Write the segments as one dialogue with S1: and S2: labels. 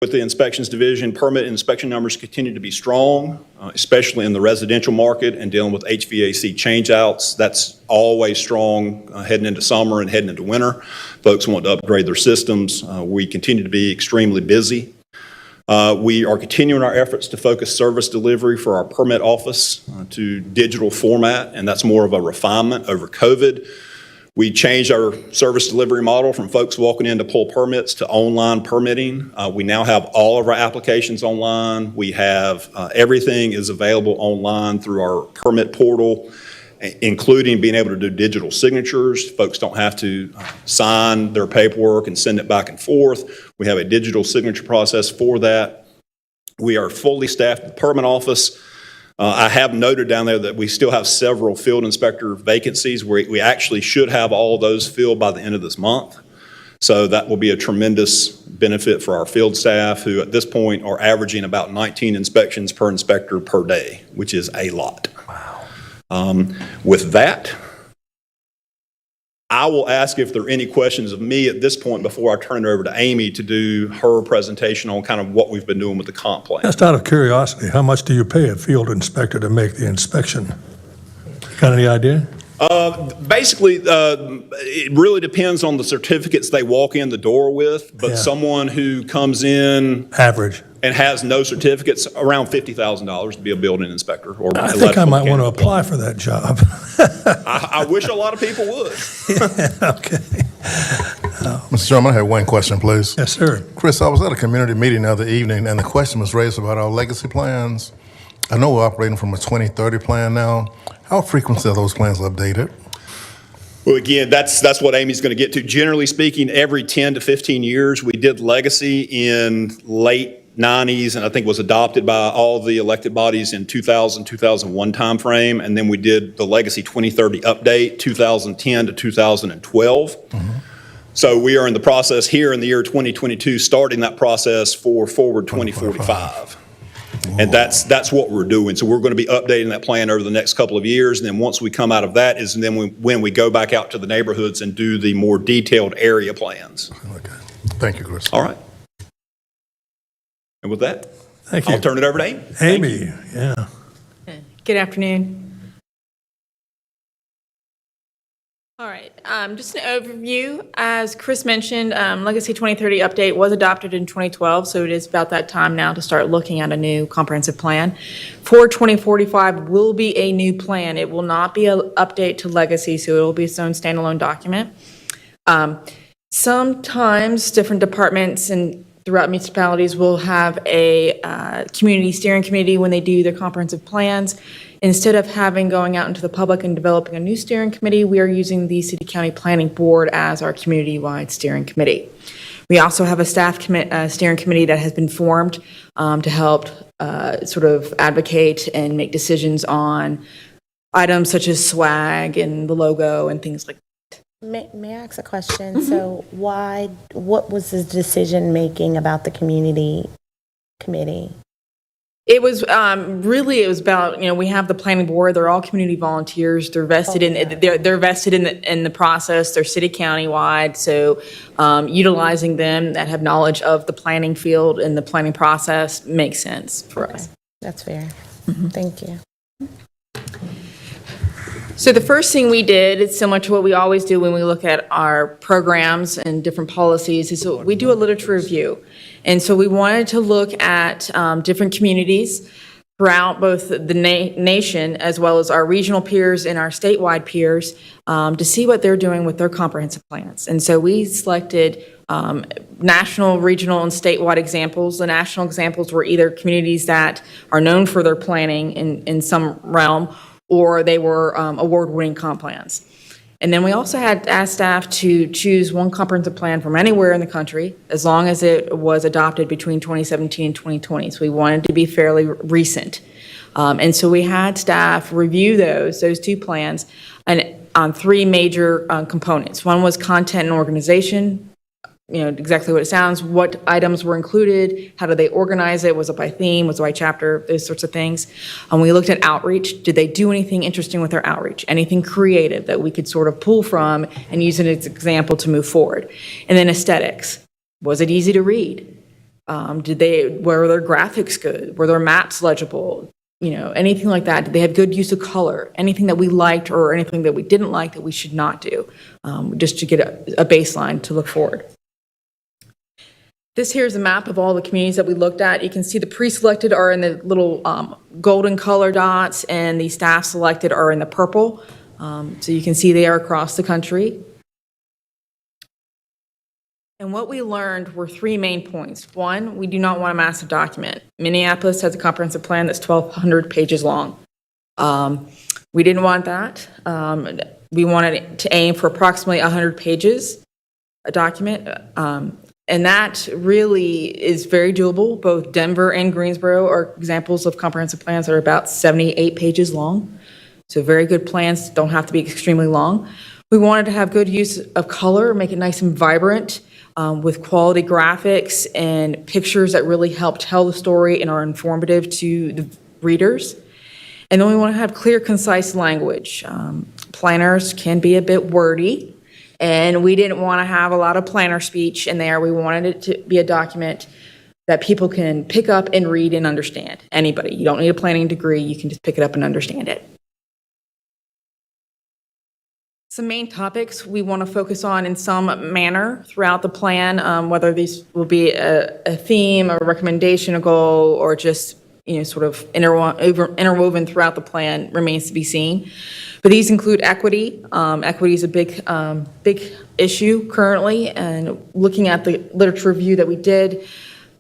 S1: With the inspections division, permit inspection numbers continue to be strong, especially in the residential market and dealing with HVAC changeouts. That's always strong heading into summer and heading into winter. Folks want to upgrade their systems. We continue to be extremely busy. We are continuing our efforts to focus service delivery for our permit office to digital format, and that's more of a refinement over COVID. We changed our service delivery model from folks walking in to pull permits to online permitting. We now have all of our applications online. We have everything is available online through our permit portal, including being able to do digital signatures. Folks don't have to sign their paperwork and send it back and forth. We have a digital signature process for that. We are fully staffed at the permit office. I have noted down there that we still have several field inspector vacancies where we actually should have all of those filled by the end of this month. So that will be a tremendous benefit for our field staff, who at this point are averaging about 19 inspections per inspector per day, which is a lot. Wow. With that, I will ask if there are any questions of me at this point before I turn it over to Amy to do her presentation on kind of what we've been doing with the comp plan.
S2: Just out of curiosity, how much do you pay a field inspector to make the inspection? Got any idea?
S1: Basically, it really depends on the certificates they walk in the door with, but someone who comes in
S2: average
S1: and has no certificates, around $50,000 to be a building inspector. Or
S2: I think I might want to apply for that job.
S1: I wish a lot of people would.
S2: Okay.
S3: Mr. Chairman, I have one question, please.
S2: Yes, sir.
S3: Chris, I was at a community meeting the other evening, and the question was raised about our legacy plans. I know we're operating from a 2030 plan now. How frequently are those plans updated?
S1: Well, again, that's what Amy's going to get to. Generally speaking, every 10 to 15 years, we did legacy in late 90s, and I think was adopted by all the elected bodies in 2000, 2001 timeframe. And then we did the Legacy 2030 update, 2010 to 2012. Mm-hmm. So we are in the process here in the year 2022, starting that process for Forward 2045. And that's what we're doing. So we're going to be updating that plan over the next couple of years. And then once we come out of that is then when we go back out to the neighborhoods and do the more detailed area plans.
S3: Okay. Thank you, Chris.
S1: All right. And with that,
S2: thank you.
S1: I'll turn it over to Amy.
S2: Amy, yeah.
S4: Good afternoon. All right, just an overview. As Chris mentioned, Legacy 2030 update was adopted in 2012, so it is about that time now to start looking at a new comprehensive plan. For 2045 will be a new plan. It will not be an update to Legacy, so it will be its own standalone document. Sometimes different departments and throughout municipalities will have a community steering committee when they do their comprehensive plans. Instead of going out into the public and developing a new steering committee, we are using the City County Planning Board as our community-wide steering committee. We also have a staff steering committee that has been formed to help sort of advocate and make decisions on items such as swag and the logo and things like that.
S5: May I ask a question? Mm-hmm. So what was the decision making about the community committee?
S4: It was really, it was about, we have the planning board, they're all community volunteers, they're vested they're vested in the process, they're city county wide, so utilizing them that have knowledge of the planning field and the planning process makes sense for us.
S5: That's fair. Mm-hmm. Thank you.
S4: So the first thing we did, it's similar to what we always do when we look at our programs and different policies, is we do a literature review. And so we wanted to look at different communities throughout both the nation as well as our regional peers and our statewide peers to see what they're doing with their comprehensive plans. And so we selected national, regional, and statewide examples. The national examples were either communities that are known for their planning in some realm, or they were award-winning comp plans. And then we also had asked staff to choose one comprehensive plan from anywhere in the country, as long as it was adopted between 2017 and 2020. So we wanted to be fairly recent. And so we had staff review those two plans on three major components. One was content and organization, exactly what it sounds, what items were included, how did they organize it, was it by theme, was it by chapter, those sorts of things. We looked at outreach. Did they do anything interesting with their outreach, anything creative that we could sort of pull from and use it as an example to move forward. And then aesthetics. Was it easy to read? Were their graphics good? Were their maps legible? Anything like that. Did they have good use of color? Anything that we liked or anything that we didn't like that we should not do, just to get a baseline to look forward. This here is a map of all the communities that we looked at. You can see the pre-selected are in the little golden color dots, and the staff selected are in the purple. So you can see they are across the country. And what we learned were three main points. One, we do not want a massive document. Minneapolis has a comprehensive plan that's 1,200 pages long. We didn't want that. We wanted to aim for approximately 100 pages, a document. And that really is very doable. Both Denver and Greensboro are examples of comprehensive plans that are about 78 pages long. So very good plans, don't have to be extremely long. We wanted to have good use of color, make it nice and vibrant, with quality graphics and pictures that really help tell the story and are informative to the readers. And then we want to have clear, concise language. Planners can be a bit wordy, and we didn't want to have a lot of planner speech in there. We wanted it to be a document that people can pick up and read and understand. Anybody. You don't need a planning degree. You can just pick it up and understand it. Some main topics we want to focus on in some manner throughout the plan, whether these will be a theme, a recommendation, a goal, or just sort of interwoven throughout the plan remains to be seen. But these include equity. Equity is a big issue currently, and looking at the literature review that we did,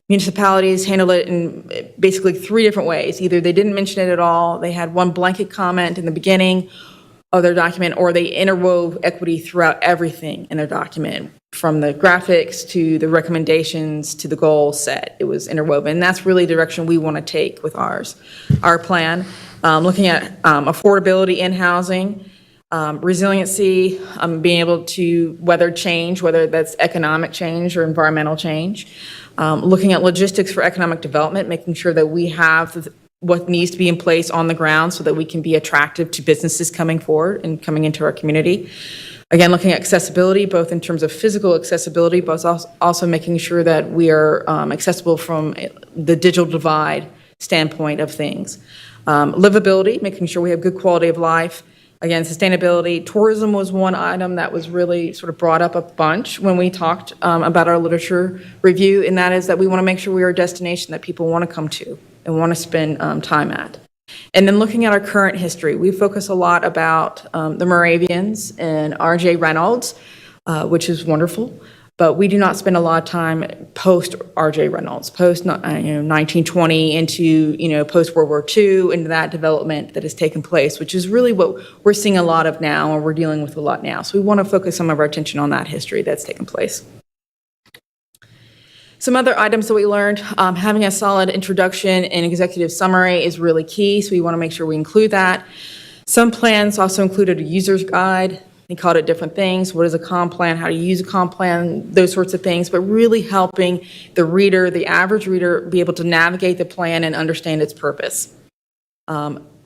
S4: municipalities handle it in basically three different ways. Either they didn't mention it at all, they had one blanket comment in the beginning of their document, or they interwove equity throughout everything in their document, from the graphics to the recommendations to the goal set. It was interwoven, and that's really the direction we want to take with our plan. Looking at affordability in housing, resiliency, being able to weather change, whether that's economic change or environmental change. Looking at logistics for economic development, making sure that we have what needs to be in place on the ground so that we can be attractive to businesses coming forward and coming into our community. Again, looking at accessibility, both in terms of physical accessibility, but also making sure that we are accessible from the digital divide standpoint of things. Livability, making sure we have good quality of life. Again, sustainability. Tourism was one item that was really sort of brought up a bunch when we talked about our literature review, and that is that we want to make sure we are a destination that people want to come to and want to spend time at. And then looking at our current history, we focus a lot about the Moravians and R.J. Reynolds, which is wonderful, but we do not spend a lot of time post R.J. Reynolds, post 1920 into post World War II, into that development that has taken place, which is really what we're seeing a lot of now, and we're dealing with a lot now. So we want to focus some of our attention on that history that's taken place. Some other items that we learned, having a solid introduction and executive summary is really key, so we want to make sure we include that. Some plans also included a user's guide. They called it different things. What is a comp plan? How to use a comp plan? Those sorts of things, but really helping the reader, the average reader, be able to navigate the plan and understand its purpose.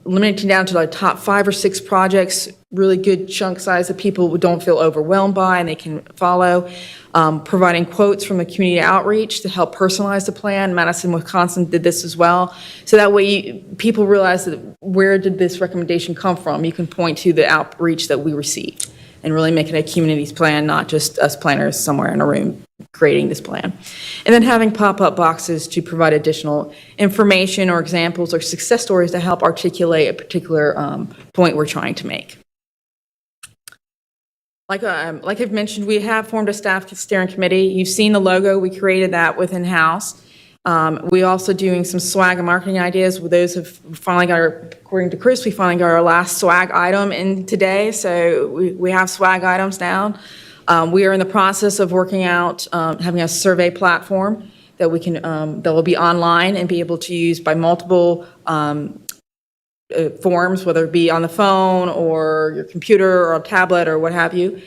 S4: Limiting down to the top 5 or 6 projects, really good chunk size that people don't feel overwhelmed by and they can follow. Providing quotes from the community outreach to help personalize the plan. Madison, Wisconsin did this as well. So that way people realize that where did this recommendation come from? You can point to the outreach that we received and really make it a community's plan, not just us planners somewhere in a room creating this plan. And then having pop-up boxes to provide additional information or examples or success stories to help articulate a particular point we're trying to make. Like I've mentioned, we have formed a staff steering committee. You've seen the logo. We created that within house. We also doing some swag and marketing ideas. With those have finally got according to Chris, we finally got our last swag item in today. So we have swag items down. We are in the process of working out having a survey platform that we can that will be online and be able to use by multiple forms, whether it be on the phone or your computer or a tablet or what have you.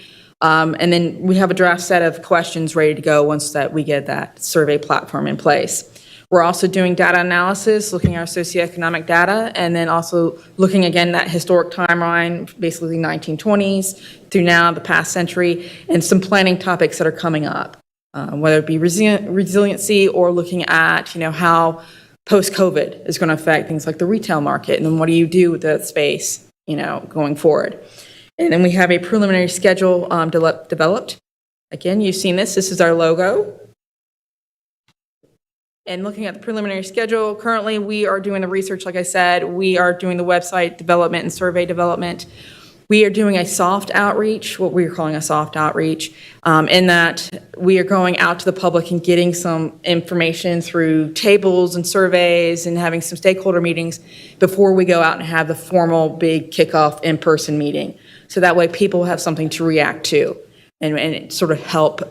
S4: And then we have a draft set of questions ready to go once that we get that survey platform in place. We're also doing data analysis, looking at our socioeconomic data, and then also looking again at historic timeline, basically the 1920s through now, the past century, and some planning topics that are coming up. whether it be resiliency or looking at, how post-COVID is going to affect things like the retail market, and then what do you do with that space, going forward. And then we have a preliminary schedule developed. Again, you've seen this. This is our logo. And looking at the preliminary schedule, currently we are doing the research, like I said. We are doing the website development and survey development. We are doing a soft outreach, what we're calling a soft outreach, in that we are going out to the public and getting some information through tables and surveys and having some stakeholder meetings before we go out and have the formal big kickoff in-person meeting. So that way people have something to react to and sort of help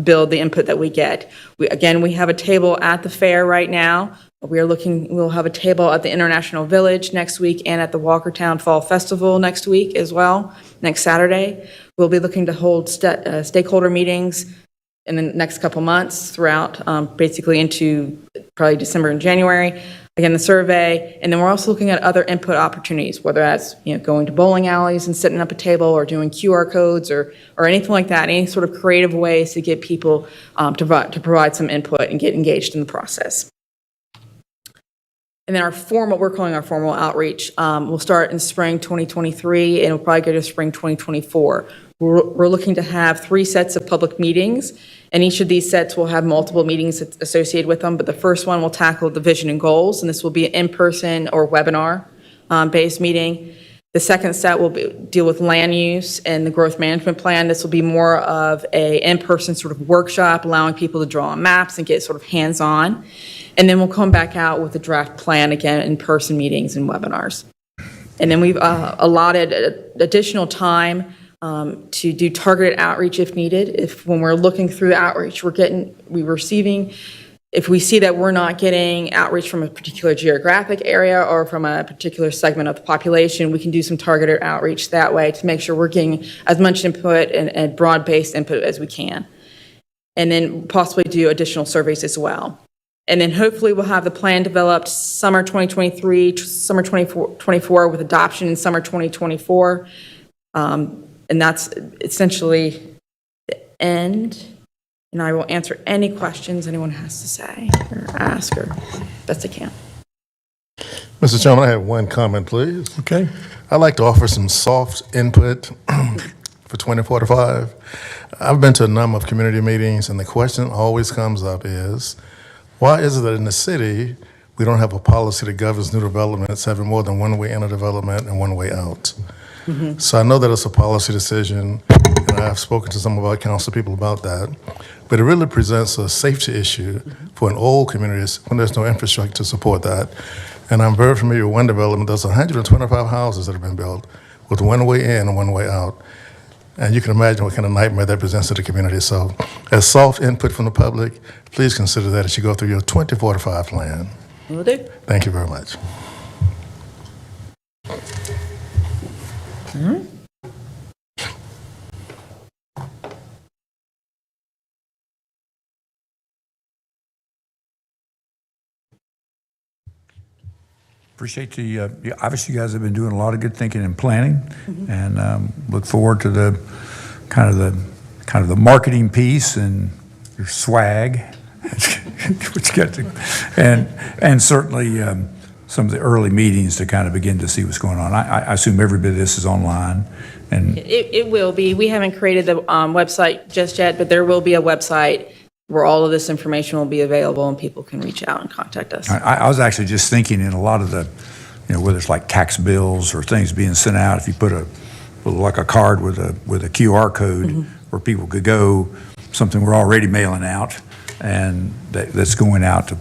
S4: build the input that we get. We have a table at the fair right now. We'll have a table at the International Village next week and at the Walkertown Fall Festival next week as well, next Saturday. We'll be looking to hold stakeholder meetings in the next couple months throughout, basically into probably December and January. Again, the survey, and then we're also looking at other input opportunities, whether that's going to bowling alleys and setting up a table or doing QR codes or anything like that, any sort of creative ways to get people to provide some input and get engaged in the process. And then we're calling our formal outreach, will start in spring 2023 and it'll probably go to spring 2024. We're looking to have 3 sets of public meetings, and each of these sets will have multiple meetings associated with them, but the first one will tackle the vision and goals, and this will be an in-person or webinar based meeting. The second set will deal with land use and the growth management plan. This will be more of a in-person sort of workshop, allowing people to draw on maps and get sort of hands-on. And then we'll come back out with a draft plan, again, in-person meetings and webinars. And then we've allotted additional time to do targeted outreach if needed. When we're looking through outreach, if we see that we're not getting outreach from a particular geographic area or from a particular segment of the population, we can do some targeted outreach that way to make sure we're getting as much input and broad-based input as we can. And then possibly do additional surveys as well. And then hopefully we'll have the plan developed summer 2023, summer 2024 with adoption in summer 2024. And that's essentially the end. And I will answer any questions anyone has to say or ask or best I can.
S3: Mr. Chairman, I have one comment, please.
S2: Okay.
S3: I'd like to offer some soft input for 2045. I've been to a number of community meetings, and the question always comes up is, why is it that in the city, we don't have a policy that governs new developments having more than one way in a development and one way out? Mm-hmm. So I know that it's a policy decision, and I've spoken to some of our council people about that, but it really presents a safety issue for an old community when there's no infrastructure to support that. And I'm very familiar with one development. There's 125 houses that have been built with one way in and one way out. And you can imagine what kind of nightmare that presents to the community. So as soft input from the public, please consider that as you go through your 2045 plan.
S4: Will do.
S3: Thank you very much.
S4: Mm-hmm.
S6: Appreciate obviously you guys have been doing a lot of good thinking and planning, and look forward to the kind of the marketing piece and your swag, which get to, and certainly some of the early meetings to kind of begin to see what's going on. I assume every bit of this is online, and
S4: It will be. We haven't created the website just yet, but there will be a website where all of this information will be available and people can reach out and contact us.
S6: I was actually just thinking in a lot of the, whether it's like tax bills or things being sent out, if you put like a card with a QR code where people could go, something we're already mailing out, and that's going out to,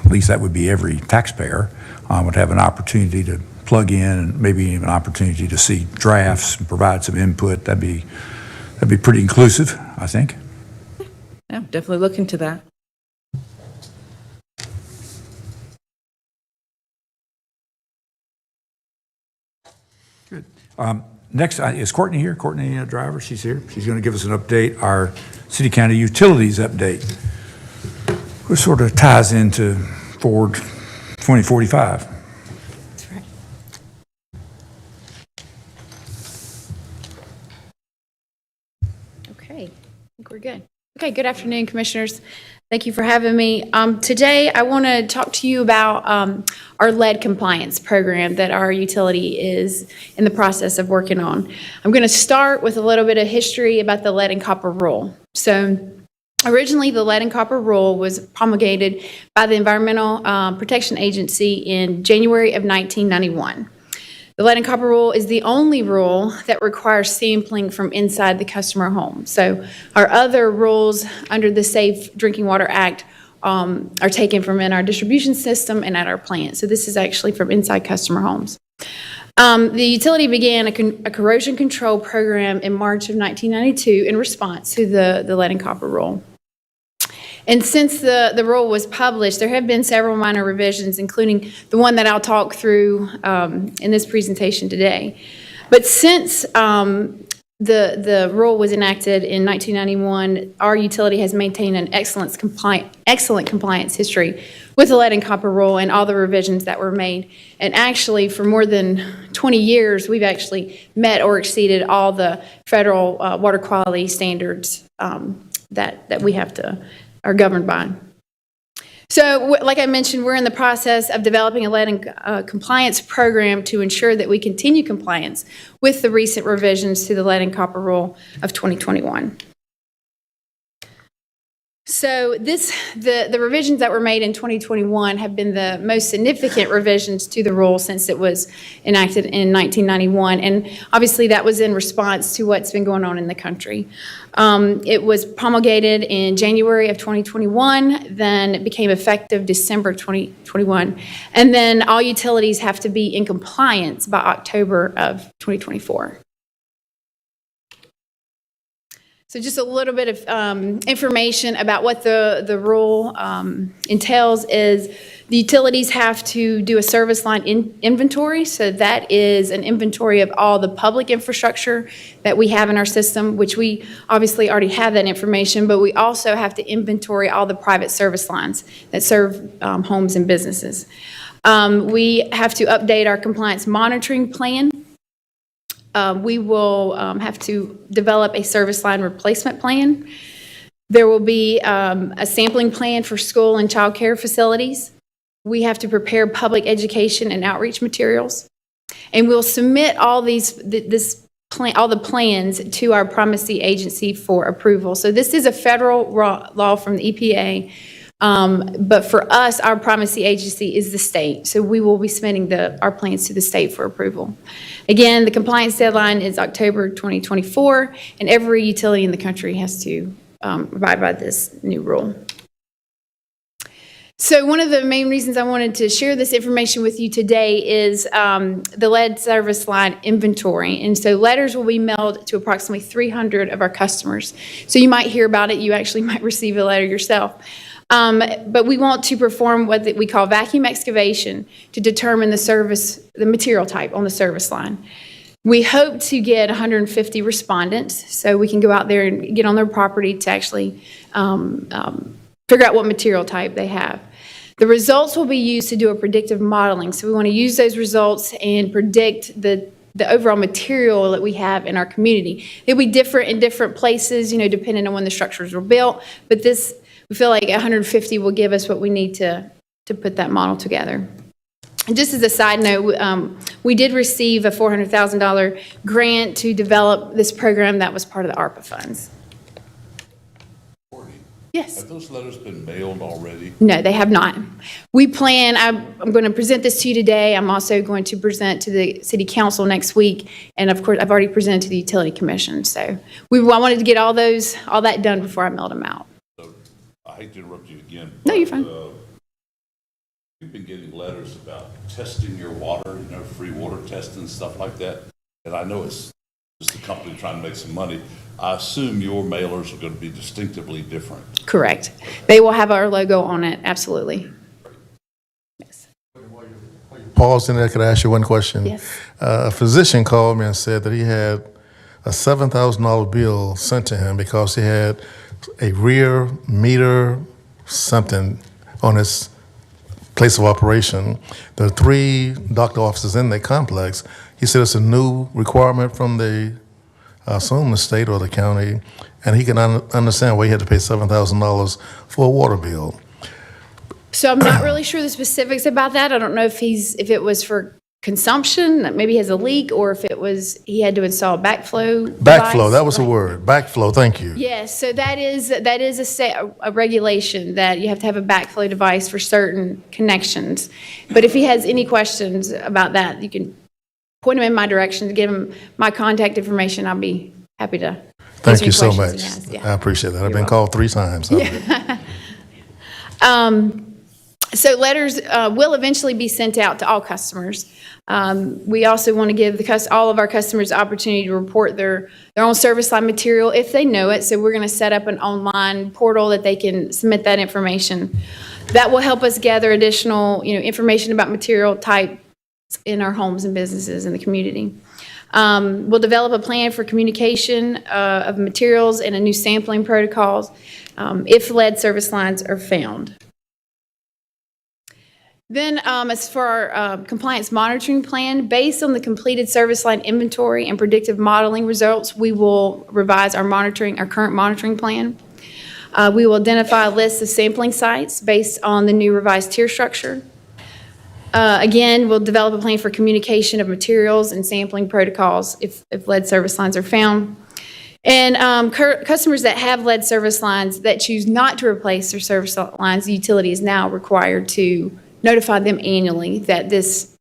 S6: at least that would be every taxpayer, would have an opportunity to plug in and maybe even an opportunity to see drafts and provide some input. That'd be pretty inclusive, I think.
S4: Yeah, definitely look into that.
S6: Good. Next is Courtney here. Courtney Driver, she's here. She's going to give us an update, our city-county utilities update, which sort of ties into Forward 2045.
S4: That's right.
S7: Okay, I think we're good. Okay, good afternoon, Commissioners. Thank you for having me. Today, I want to talk to you about our lead compliance program that our utility is in the process of working on. I'm going to start with a little bit of history about the lead and copper rule. So originally, the lead and copper rule was promulgated by the Environmental Protection Agency in January of 1991. The lead and copper rule is the only rule that requires sampling from inside the customer home. So our other rules under the Safe Drinking Water Act are taken from in our distribution system and at our plant. So this is actually from inside customer homes. The utility began a corrosion control program in March of 1992 in response to the lead and copper rule. And since the rule was published, there have been several minor revisions, including the one that I'll talk through in this presentation today. But since the rule was enacted in 1991, our utility has maintained an excellent compliance history with the lead and copper rule and all the revisions that were made. And actually, for more than 20 years, we've actually met or exceeded all the federal water quality standards that we are governed by. So, like I mentioned, we're in the process of developing a lead and compliance program to ensure that we continue compliance with the recent revisions to the lead and copper rule of 2021. So the revisions that were made in 2021 have been the most significant revisions to the rule since it was enacted in 1991. And obviously that was in response to what's been going on in the country. It was promulgated in January of 2021, then it became effective December 2021. And then all utilities have to be in compliance by October of 2024. So just a little bit of information about what the rule entails is the utilities have to do a service line inventory. So that is an inventory of all the public infrastructure that we have in our system, which we obviously already have that information, but we also have to inventory all the private service lines that serve homes and businesses. We have to update our compliance monitoring plan. We will have to develop a service line replacement plan. There will be a sampling plan for school and child care facilities. We have to prepare public education and outreach materials. And we'll submit all all the plans to our primacy agency for approval. So this is a federal law from the EPA. But for us, our primacy agency is the state. So we will be submitting our plans to the state for approval. Again, the compliance deadline is October 2024, and every utility in the country has to abide by this new rule. So one of the main reasons I wanted to share this information with you today is the lead service line inventory. And so letters will be mailed to approximately 300 of our customers. So you might hear about it. You actually might receive a letter yourself. But we want to perform what we call vacuum excavation to determine the material type on the service line. We hope to get 150 respondents so we can go out there and get on their property to actually figure out what material type they have. The results will be used to do a predictive modeling. So we want to use those results and predict the overall material that we have in our community. It'll be different in different places, depending on when the structures were built. But we feel like 150 will give us what we need to put that model together. And just as a side note, we did receive a $400,000 grant to develop this program that was part of the ARPA funds. Yes.
S8: Have those letters been mailed already?
S7: No, they have not. We plan, I'm going to present this to you today. I'm also going to present to the City Council next week. And of course, I've already presented to the Utility Commission. So I wanted to get all that done before I mailed them out.
S8: So I hate to interrupt you again.
S7: No, you're fine.
S8: You've been getting letters about testing your water, free water testing and stuff like that. And I know it's just a company trying to make some money. I assume your mailers are going to be distinctively different.
S7: Correct. They will have our logo on it, absolutely. Yes.
S3: Pause in there, could I ask you one question?
S7: Yes.
S3: A physician called me and said that he had a $7,000 bill sent to him because he had a rear meter something on his place of operation. There are 3 doctor offices in the complex. He said it's a new requirement from the I assume the state or the county, and he can understand why he had to pay $7,000 for a water bill.
S7: So I'm not really sure the specifics about that. I don't know if it was for consumption, that maybe he has a leak, or if it was, he had to install a backflow
S3: Backflow,
S7: device.
S3: that was the word. Backflow, thank you.
S7: Yes, so that is a regulation that you have to have a backflow device for certain connections. But if he has any questions about that, you can point him in my direction, to give him my contact information. I'll be happy to
S3: Thank
S7: answer
S3: you
S7: any
S3: so
S7: questions
S3: much.
S7: he has. Yeah.
S3: I appreciate that. I've been called 3 times.
S7: So letters will eventually be sent out to all customers. We also want to give all of our customers the opportunity to report their own service line material if they know it. So we're going to set up an online portal that they can submit that information. That will help us gather additional, information about material type in our homes and businesses in the community. We'll develop a plan for communication of materials and a new sampling protocols if lead service lines are found. Then, as for our compliance monitoring plan, based on the completed service line inventory and predictive modeling results, we will revise our current monitoring plan. We will identify a list of sampling sites based on the new revised tier structure. Again, we'll develop a plan for communication of materials and sampling protocols if lead service lines are found. And customers that have lead service lines that choose not to replace their service lines, the utility is now required to notify them annually that this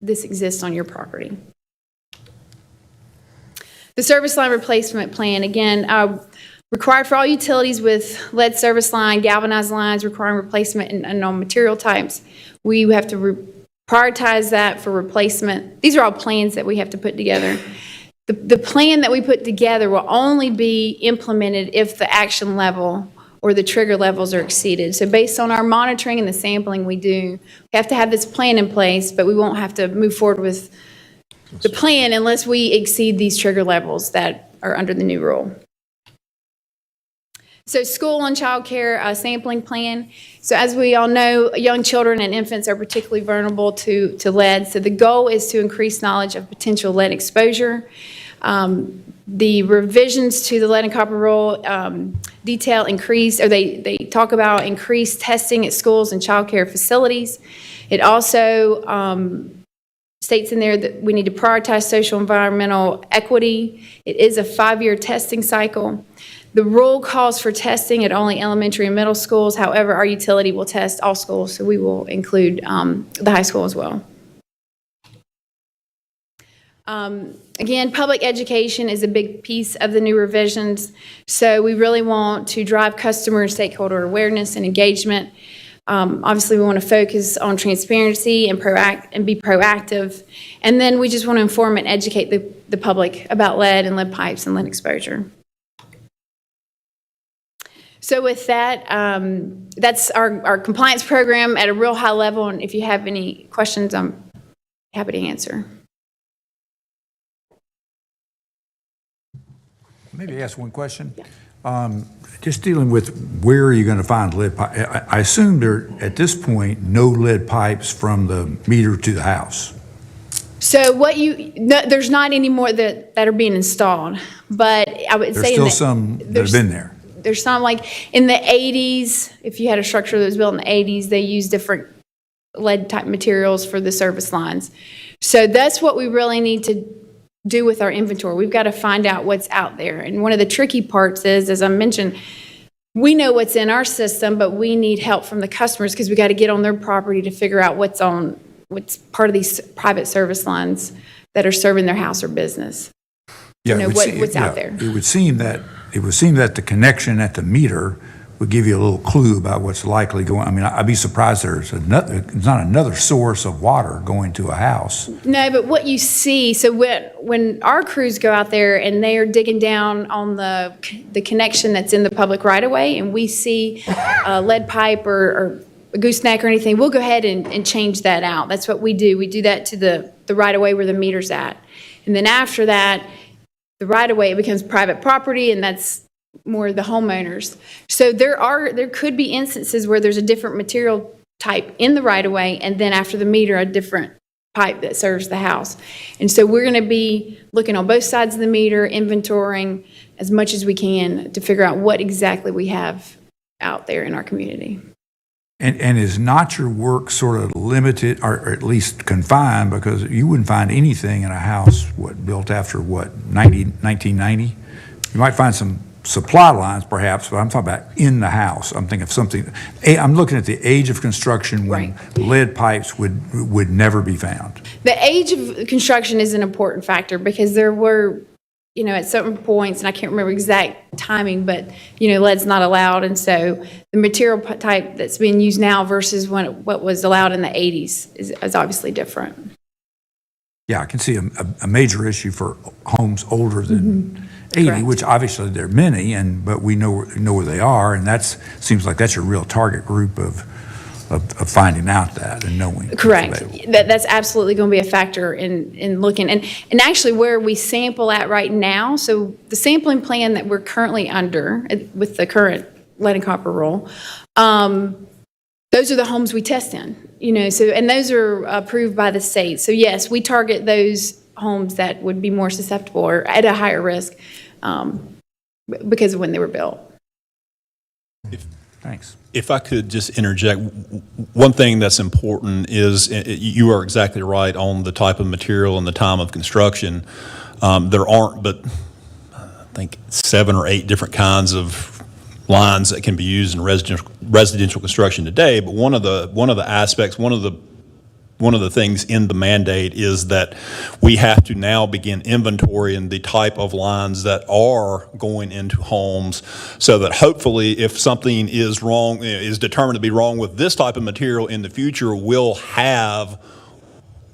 S7: exists on your property. The service line replacement plan, again, required for all utilities with lead service line, galvanized lines requiring replacement and on material types. We have to prioritize that for replacement. These are all plans that we have to put together. The plan that we put together will only be implemented if the action level or the trigger levels are exceeded. So based on our monitoring and the sampling we do, we have to have this plan in place, but we won't have to move forward with the plan unless we exceed these trigger levels that are under the new rule. So school and child care sampling plan. So as we all know, young children and infants are particularly vulnerable to lead. So the goal is to increase knowledge of potential lead exposure. The revisions to the lead and copper rule detail they talk about increased testing at schools and child care facilities. It also states in there that we need to prioritize social environmental equity. It is a 5-year testing cycle. The rule calls for testing at only elementary and middle schools. However, our utility will test all schools, so we will include the high school as well. Again, public education is a big piece of the new revisions. So we really want to drive customer and stakeholder awareness and engagement. Obviously, we want to focus on transparency and be proactive. And then we just want to inform and educate the public about lead and lead pipes and lead exposure. So with that, that's our compliance program at a real high level. And if you have any questions, I'm happy to answer.
S6: Maybe ask one question. Just dealing with where are you going to find lead pipe? I assume there, at this point, no lead pipes from the meter to the house.
S7: So there's not any more that are being installed, but I would say
S6: There's still some that have been there.
S7: There's some, like in the 80s, if you had a structure that was built in the 80s, they used different lead type materials for the service lines. So that's what we really need to do with our inventory. We've got to find out what's out there. And one of the tricky parts is, as I mentioned, we know what's in our system, but we need help from the customers because we got to get on their property to figure out what's part of these private service lines that are serving their house or business.
S6: Yeah,
S7: What's out there.
S6: It would seem that the connection at the meter would give you a little clue about what's likely going. I mean, I'd be surprised there's not another source of water going to a house.
S7: No, but what you see, so when our crews go out there and they are digging down on the connection that's in the public right of way, and we see a lead pipe or a gooseneck or anything, we'll go ahead and change that out. That's what we do. We do that to the right of way where the meter's at. And then after that, the right of way, it becomes private property, and that's more the homeowners. So there could be instances where there's a different material type in the right of way, and then after the meter, a different pipe that serves the house. And so we're going to be looking on both sides of the meter, inventorying as much as we can to figure out what exactly we have out there in our community.
S6: And is not your work sort of limited, or at least confined, because you wouldn't find anything in a house, built after 1990? You might find some supply lines perhaps, but I'm talking about in the house. I'm thinking of something, I'm looking at the age of construction when lead pipes would never be found.
S7: The age of construction is an important factor because there were, at certain points, and I can't remember exact timing, but, lead's not allowed. And so the material type that's being used now versus what was allowed in the 80s is obviously different.
S6: Yeah, I can see a major issue for homes older than 80,
S7: Correct.
S6: which obviously there are many, but we know where they are, and seems like that's your real target group of finding out that and knowing.
S7: Correct. That's absolutely going to be a factor in looking. And actually where we sample at right now, so the sampling plan that we're currently under with the current lead and copper rule, those are the homes we test in, and those are approved by the state. So yes, we target those homes that would be more susceptible or at a higher risk because of when they were built.
S6: Thanks.
S1: If I could just interject, one thing that's important is you are exactly right on the type of material and the time of construction. There aren't but I think 7 or 8 different kinds of lines that can be used in residential construction today. But one of the aspects, one of the things in the mandate is that we have to now begin inventorying the type of lines that are going into homes, so that hopefully if something is wrong, is determined to be wrong with this type of material in the future, we'll have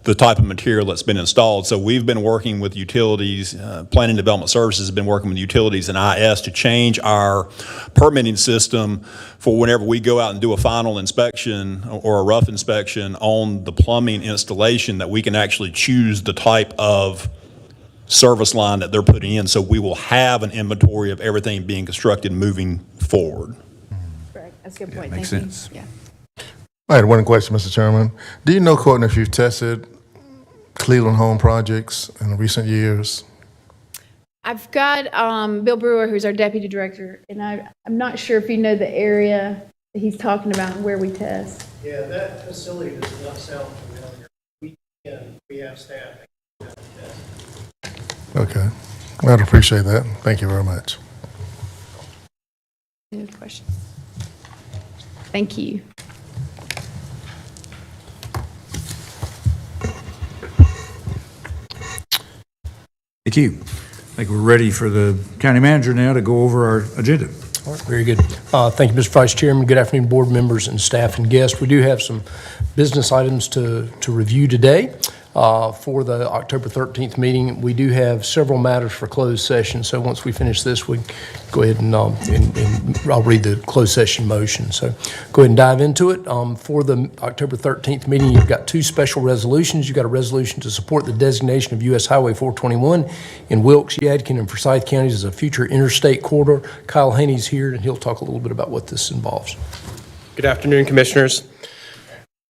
S1: the type of material that's been installed. So we've been working with utilities, Planning and Development Services has been working with utilities and IS to change our permitting system for whenever we go out and do a final inspection or a rough inspection on the plumbing installation, that we can actually choose the type of service line that they're putting in. So we will have an inventory of everything being constructed moving forward.
S7: Correct. That's a good point.
S6: Makes
S7: Thank
S6: sense.
S7: you. Yeah.
S3: I had one question, Mr. Chairman. Do you know, Courtney, if you've tested Cleveland home projects in recent years?
S7: I've got Bill Brewer, who's our deputy director, and I'm not sure if you know the area that he's talking about and where we test.
S9: Yeah, that facility does not sound familiar. We have staff.
S3: Okay. I'd appreciate that. Thank you very much.
S7: Any other questions? Thank you.
S6: Thank you. I think we're ready for the county manager now to go over our agenda.
S9: All right, very good. Thank you, Mr. Vice Chairman. Good afternoon, board members and staff and guests. We do have some business items to review today. For the October 13th meeting, we do have several matters for closed session. So once we finish this, we go ahead and I'll read the closed session motion. So go ahead and dive into it. For the October 13th meeting, you've got 2 special resolutions. You've got a resolution to support the designation of U.S. Highway 421 in Wilkes, Yadkin, and Forsyth counties as a future interstate corridor. Kyle Haney's here, and he'll talk a little bit about what this involves.
S10: Good afternoon, Commissioners.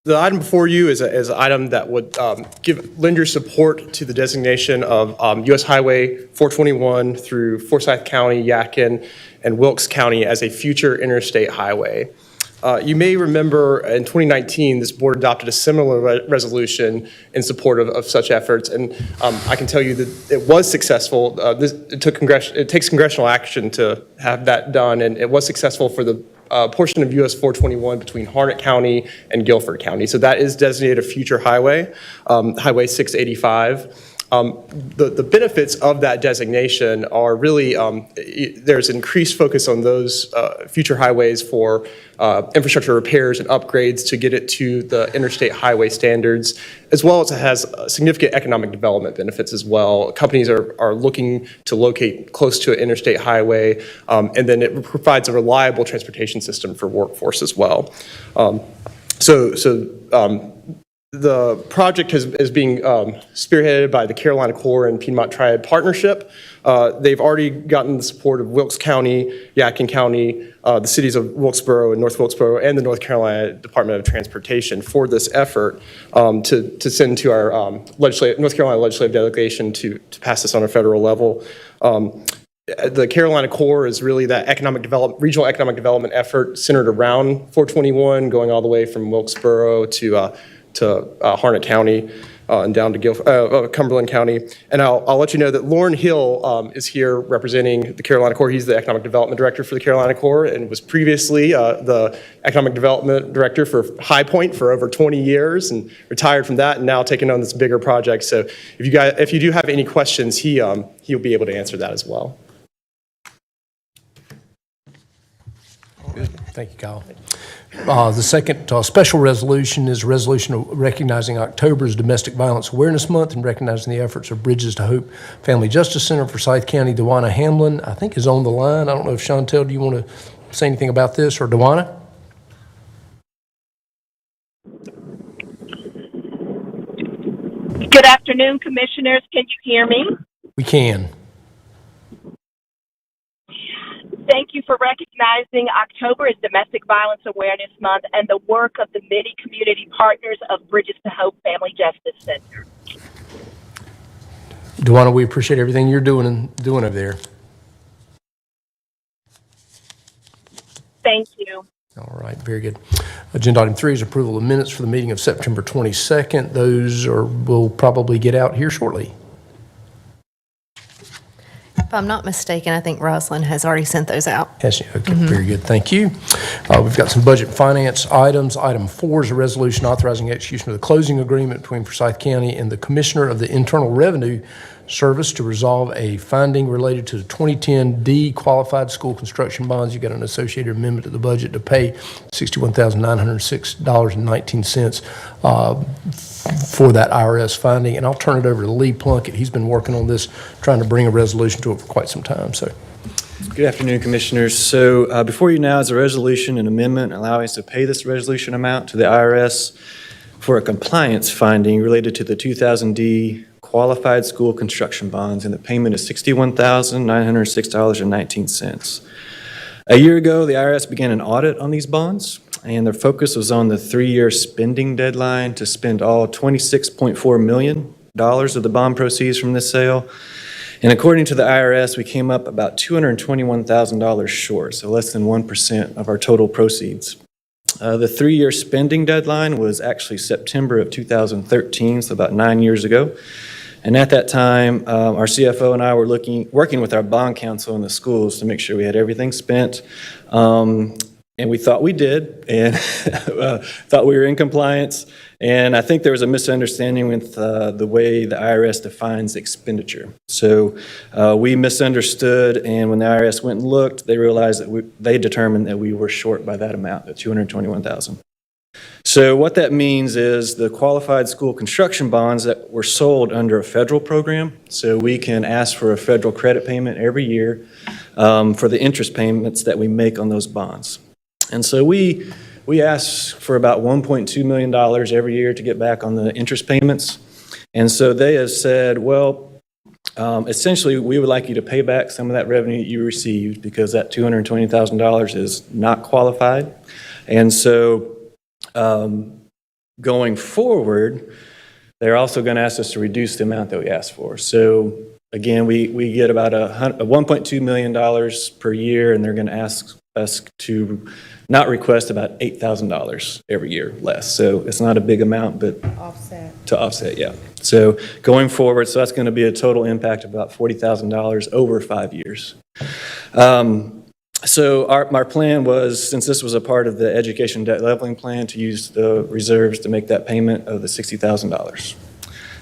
S10: The item before you is an item that would lend your support to the designation of U.S. Highway 421 through Forsyth County, Yadkin, and Wilkes County as a future interstate highway. You may remember in 2019, this board adopted a similar resolution in support of such efforts, and I can tell you that it was successful. It takes congressional action to have that done, and it was successful for the portion of US 421 between Harnett County and Guilford County. So that is designated a future highway, Highway 685. The benefits of that designation are really, there's increased focus on those future highways for infrastructure repairs and upgrades to get it to the interstate highway standards, as well as it has significant economic development benefits as well. Companies are looking to locate close to an interstate highway, and then it provides a reliable transportation system for workforce as well. The project is being spearheaded by the Carolina Corps and Piedmont Triad Partnership. They've already gotten the support of Wilkes County, Yadkin County, the cities of Wilkesboro and North Wilkesboro, and the North Carolina Department of Transportation for this effort to send to our North Carolina legislative delegation to pass this on a federal level. The Carolina Corps is really that regional economic development effort centered around 421, going all the way from Wilkesboro to Harnett County and down to Cumberland County. And I'll let you know that Lauren Hill is here representing the Carolina Corps. He's the Economic Development Director for the Carolina Corps and was previously the Economic Development Director for High Point for over 20 years and retired from that and now taking on this bigger project. So if you do have any questions, he'll be able to answer that as well.
S9: Good. Thank you, Kyle. The second special resolution is a resolution recognizing October as Domestic Violence Awareness Month and recognizing the efforts of Bridges to Hope Family Justice Center for Forsyth County. Dewana Hamlin, I think, is on the line. I don't know if Chantel, do you want to say anything about this, or Dewana?
S11: Good afternoon, Commissioners. Can you hear me?
S9: We can.
S11: Thank you for recognizing October as Domestic Violence Awareness Month and the work of the many community partners of Bridges to Hope Family Justice Center.
S9: Dewana, we appreciate everything you're doing over there.
S11: Thank you.
S9: All right, very good. Agenda item 3 is approval of minutes for the meeting of September 22nd. Those will probably get out here shortly.
S12: If I'm not mistaken, I think Rosalind has already sent those out.
S9: Yes, okay, very good, thank you. We've got some budget finance items. Item 4 is a resolution authorizing execution of the closing agreement between Forsyth County and the Commissioner of the Internal Revenue Service to resolve a finding related to the 2010 D qualified school construction bonds. You got an associated amendment to the budget to pay $61,906.19 for that IRS finding. And I'll turn it over to Lee Plunkett. He's been working on this, trying to bring a resolution to it for quite some time. So,
S13: good afternoon, Commissioners. So before you now is a resolution and amendment allowing us to pay this resolution amount to the IRS for a compliance finding related to the 2000 D qualified school construction bonds, and the payment is $61,906.19. A year ago, the IRS began an audit on these bonds, and their focus was on the 3-year spending deadline to spend all $26.4 million of the bond proceeds from this sale. And according to the IRS, we came up about $221,000 short, so less than 1% of our total proceeds. The 3-year spending deadline was actually September of 2013, so about 9 years ago. And at that time, our CFO and I were working with our bond counsel in the schools to make sure we had everything spent. And we thought we did, and thought we were in compliance. And I think there was a misunderstanding with the way the IRS defines expenditure. So we misunderstood, and when the IRS went and looked, they realized that they determined that we were short by that amount, at $221,000. So what that means is the qualified school construction bonds that were sold under a federal program, so we can ask for a federal credit payment every year for the interest payments that we make on those bonds. And so we ask for about $1.2 million every year to get back on the interest payments. And so they have said, well, essentially, we would like you to pay back some of that revenue you received because that $220,000 is not qualified. And so going forward, they're also going to ask us to reduce the amount that we asked for. So again, we get about $1.2 million per year, and they're going to ask us to not request about $8,000 every year less. So it's not a big amount, but to offset, yeah. So going forward, so that's going to be a total impact of about $40,000 over 5 years. So our plan was, since this was a part of the education debt leveling plan, to use the reserves to make that payment of the $60,000.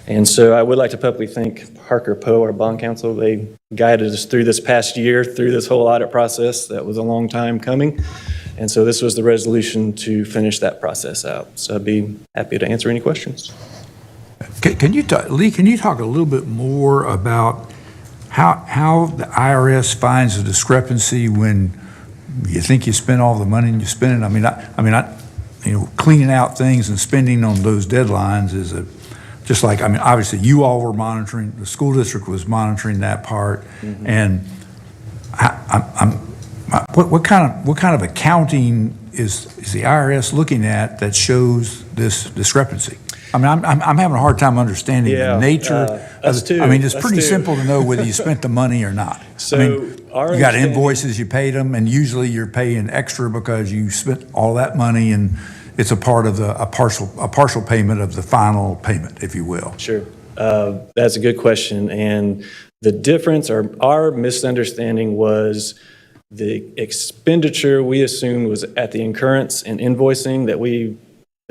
S13: And so I would like to publicly thank Parker Poe, our bond counsel. They guided us through this past year, through this whole audit process. That was a long time coming. And so this was the resolution to finish that process out. So I'd be happy to answer any questions.
S6: Lee, can you talk a little bit more about how the IRS finds a discrepancy when you think you spent all the money and you spend it? cleaning out things and spending on those deadlines is just like, I mean, obviously you all were monitoring, the school district was monitoring that part. And what kind of accounting is the IRS looking at that shows this discrepancy? I mean, I'm having a hard time understanding the nature.
S13: Us too.
S6: I mean, it's
S13: Us
S6: pretty
S13: too.
S6: simple to know whether you spent the money or not.
S13: So
S6: I mean,
S13: our
S6: you got
S13: understanding-
S6: invoices, you paid them, and usually you're paying extra because you spent all that money, and it's a part of a partial payment of the final payment, if you will.
S13: Sure. That's a good question. And the difference, or our misunderstanding, was the expenditure we assumed was at the incurrence and invoicing that the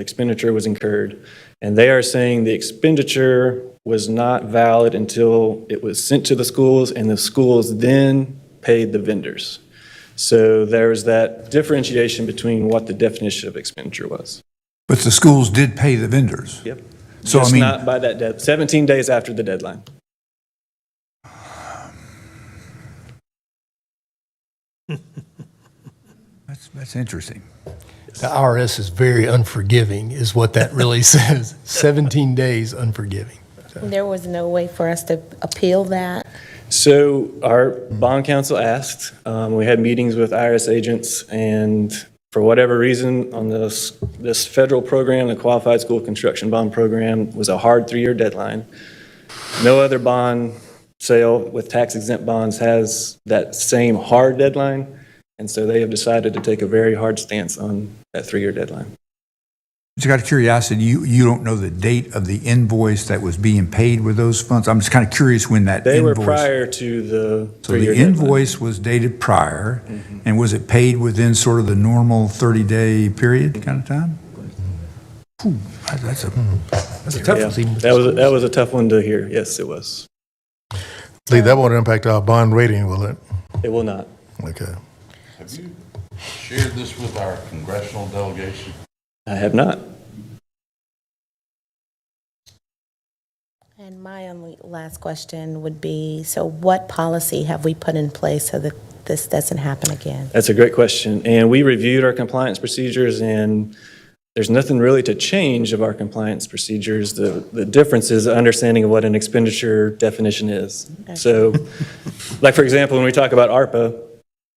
S13: expenditure was incurred. And they are saying the expenditure was not valid until it was sent to the schools, and the schools then paid the vendors. So there's that differentiation between what the definition of expenditure was.
S6: But the schools did pay the vendors.
S13: Yep.
S6: So,
S13: Just
S6: I mean,
S13: not by that 17 days after the deadline.
S6: that's interesting.
S9: The IRS is very unforgiving, is what that really says. 17 days unforgiving.
S5: There was no way for us to appeal that?
S13: So our bond counsel asked, we had meetings with IRS agents, and for whatever reason, on this federal program, the Qualified School Construction Bond Program, was a hard 3-year deadline. No other bond sale with tax-exempt bonds has that same hard deadline, and so they have decided to take a very hard stance on that 3-year deadline.
S6: Just out of curiosity, you don't know the date of the invoice that was being paid with those funds? I'm just kind of curious when that
S13: They
S6: invoice.
S13: were prior to the
S6: So
S13: 3-year
S6: the
S13: deadline.
S6: invoice was dated prior, and was it paid within sort of the normal 30-day period kind of time? Whew, that's a tough
S13: Yeah,
S6: one.
S13: that was a tough one to hear. Yes, it was.
S3: Lee, that won't impact our bond rating, will it?
S13: It will not.
S3: Okay.
S8: Have you shared this with our congressional delegation?
S13: I have not.
S5: And my only last question would be, so what policy have we put in place so that this doesn't happen again?
S13: That's a great question. And we reviewed our compliance procedures, and there's nothing really to change of our compliance procedures. The difference is the understanding of what an expenditure definition is. So, like, for example, when we talk about ARPA,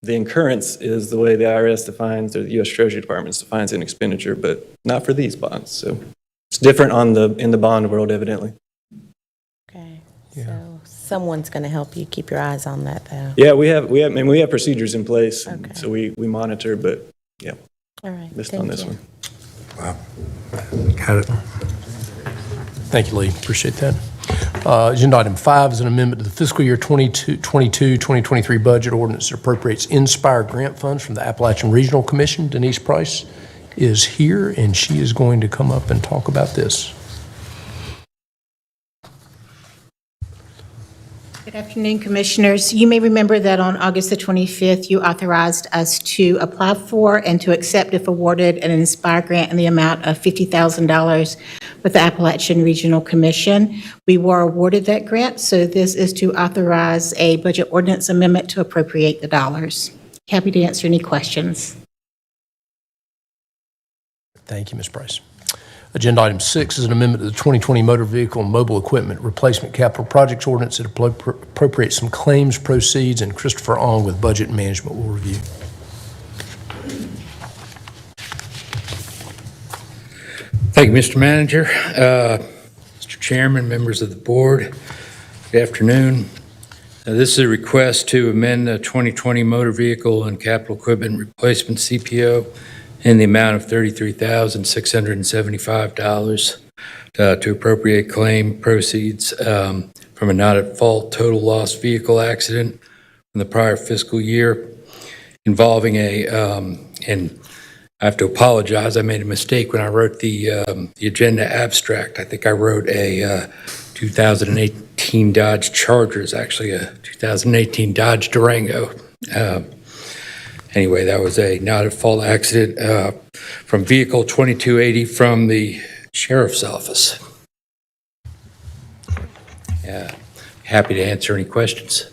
S13: the incurrence is the way the IRS defines, or the U.S. Treasury Department defines an expenditure, but not for these bonds. So it's different in the bond world, evidently.
S5: Okay, so someone's going to help you keep your eyes on that, though.
S13: Yeah, we have procedures in place,
S5: Okay.
S13: so we monitor, but yeah,
S5: All right,
S13: missed on
S5: thank
S13: this
S5: you.
S13: one.
S6: Wow. Got it.
S9: Thank you, Lee. Appreciate that. Agenda item 5 is an amendment to the fiscal year 2022-2023 budget ordinance that appropriates Inspire grant funds from the Appalachian Regional Commission. Denise Price is here, and she is going to come up and talk about this.
S14: Good afternoon, Commissioners. You may remember that on August the 25th, you authorized us to apply for and to accept, if awarded, an Inspire grant in the amount of $50,000 with the Appalachian Regional Commission. We were awarded that grant, so this is to authorize a budget ordinance amendment to appropriate the dollars. Happy to answer any questions.
S9: Thank you, Ms. Price. Agenda item 6 is an amendment to the 2020 Motor Vehicle and Mobile Equipment Replacement Capital Projects Ordinance that appropriates some claims proceeds, and Christopher Ong with Budget Management will review.
S15: Thank you, Mr. Manager. Mr. Chairman, members of the board, good afternoon. This is a request to amend the 2020 Motor Vehicle and Capital Equipment Replacement CPO in the amount of $33,675 to appropriate claim proceeds from a not-at-fault total loss vehicle accident from the prior fiscal year involving and I have to apologize, I made a mistake when I wrote the agenda abstract. I think I wrote a 2018 Dodge Charger. It's actually a 2018 Dodge Durango. Anyway, that was a not-at-fault accident from vehicle 2280 from the sheriff's office. Happy to answer any questions.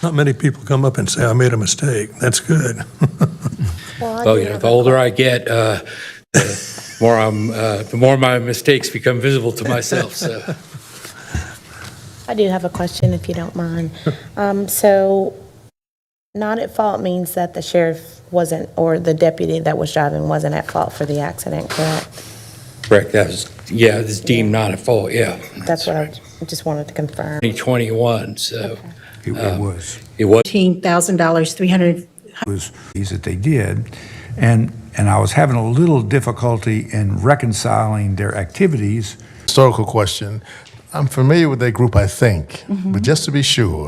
S2: Not many people come up and say, I made a mistake. That's good.
S15: Well, the older I get, the the more my mistakes become visible to myself, so.
S5: I do have a question, if you don't mind. So, not at fault means that the sheriff wasn't, or the deputy that was driving wasn't at fault for the accident, correct?
S15: Correct, it's deemed not at fault, yeah.
S5: That's what I just wanted to confirm.
S15: 2021, so.
S6: It was.
S15: It was.
S14: $15,000, 300.
S6: Was these that they did, and I was having a little difficulty in reconciling their activities.
S3: Historical question. I'm familiar with that group, I think, but just to be sure,